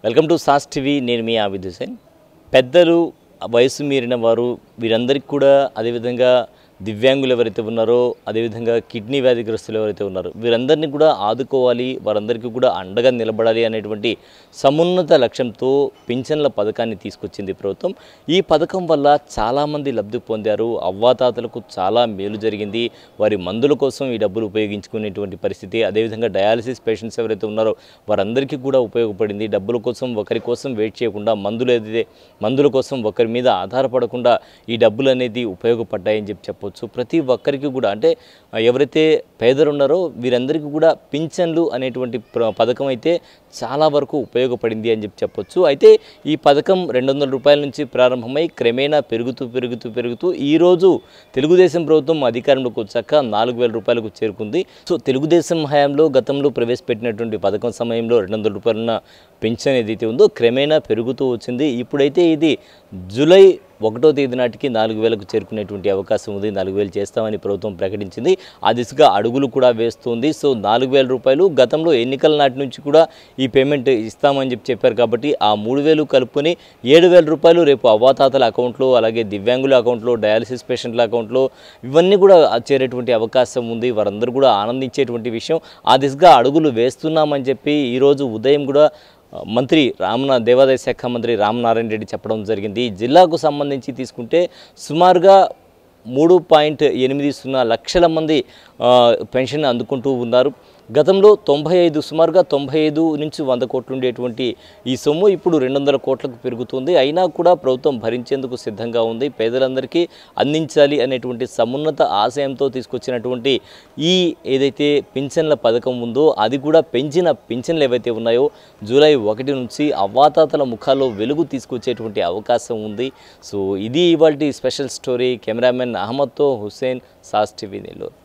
Welcome to sauce TV. నేను మీ ఆబిద్ హుసేన్. పెద్దలు, వయసు మీరిన వారు వీరందరికీ కూడా, అదేవిధంగా దివ్యాంగులు ఎవరైతే ఉన్నారో, అదేవిధంగా కిడ్నీ వ్యాధిగ్రస్తులు ఎవరైతే ఉన్నారో వీరందరినీ కూడా ఆదుకోవాలి, వారందరికీ కూడా అండగా నిలబడాలి అనేటువంటి సమున్నత లక్ష్యంతో పింఛన్ల పథకాన్ని తీసుకొచ్చింది ప్రభుత్వం. ఈ పథకం వల్ల చాలామంది లబ్ధి పొందారు. అవ్వాతాతలకు చాలా మేలు జరిగింది. వారి మందుల కోసం ఈ డబ్బులు ఉపయోగించుకునేటువంటి పరిస్థితి, అదేవిధంగా డయాలసిస్ పేషెంట్స్ ఎవరైతే ఉన్నారో వారందరికీ కూడా ఉపయోగపడింది. డబ్బుల కోసం ఒకరి కోసం వెయిట్ చేయకుండా, మందుల కోసం ఒకరి మీద ఆధారపడకుండా ఈ డబ్బులు అనేది ఉపయోగపడ్డాయని చెప్పొచ్చు. ప్రతి ఒక్కరికి కూడా, అంటే ఎవరైతే పేదలు ఉన్నారో వీరందరికీ కూడా పింఛన్లు అనేటువంటి పథకం అయితే చాలా వరకు ఉపయోగపడింది అని చెప్పొచ్చు. అయితే ఈ పథకం 200 రూపాయల నుంచి ప్రారంభమై క్రమేణా పెరుగుతూ ఈరోజు తెలుగుదేశం ప్రభుత్వం అధికారంలోకి వచ్చాక 4000 రూపాయలకు చేరుకుంది. సో తెలుగుదేశం హయాంలో గతంలో ప్రవేశపెట్టినటువంటి పథకం సమయంలో 200 రూపాయల పెన్షన్ ఏదైతే ఉందో క్రమేణా పెరుగుతూ వచ్చింది. ఇప్పుడైతే ఇది జూలై 1వ తేదీ నాటికి 4000కు చేరుకునేటువంటి అవకాశం ఉంది. 4000 చేస్తామని ప్రభుత్వం ప్రకటించింది. ఆ దిశగా అడుగులు కూడా వేస్తుంది. సో 4000 రూపాయలు గతంలో ఎన్నికల నాటి నుంచి కూడా ఈ పేమెంట్ ఇస్తామని చెప్పారు కాబట్టి ఆ 3000 కలుపుకొని 7000 రూపాయలు రేపు అవ్వాతాతల అకౌంట్లో, అలాగే దివ్యాంగుల అకౌంట్లో, డయాలసిస్ పేషెంట్ల అకౌంట్లో ఇవన్నీ కూడా చేరేటువంటి అవకాశం ఉంది. వారందరూ కూడా ఆనందించేటువంటి విషయం. ఆ దిశగా అడుగులు వేస్తున్నామని చెప్పి ఈరోజు ఉదయం కూడా మంత్రి దేవాదాయ శాఖ మంత్రి రామనారాయణ రెడ్డి చెప్పడం జరిగింది. జిల్లాకు సంబంధించి తీసుకుంటే సుమారుగా 3.80 లక్షల మంది పెన్షన్ అందుకుంటూ ఉన్నారు. గతంలో సుమారుగా 95 నుంచి 100 కోట్లు ఉండేటువంటి ఈ సొమ్ము ఇప్పుడు 200 కోట్లకు పెరుగుతుంది. అయినా కూడా ప్రభుత్వం భరించేందుకు సిద్ధంగా ఉంది. పేదలందరికీ అందించాలి అనేటువంటి సమున్నత ఆశయంతో తీసుకొచ్చినటువంటి ఈ ఏదైతే పింఛన్ల పథకం ఉందో అది కూడా పెంచిన పింఛన్లు ఏవైతే ఉన్నాయో జూలై 1 నుంచి అవ్వాతాతల ముఖాల్లో వెలుగు తీసుకొచ్చేటువంటి అవకాశం ఉంది. సో ఇది ఇవాల్టి స్పెషల్ స్టోరీ. కెమెరామెన్ అహ్మద్తో హుసేన్, సాస్ టీవీ నెల్లూరు.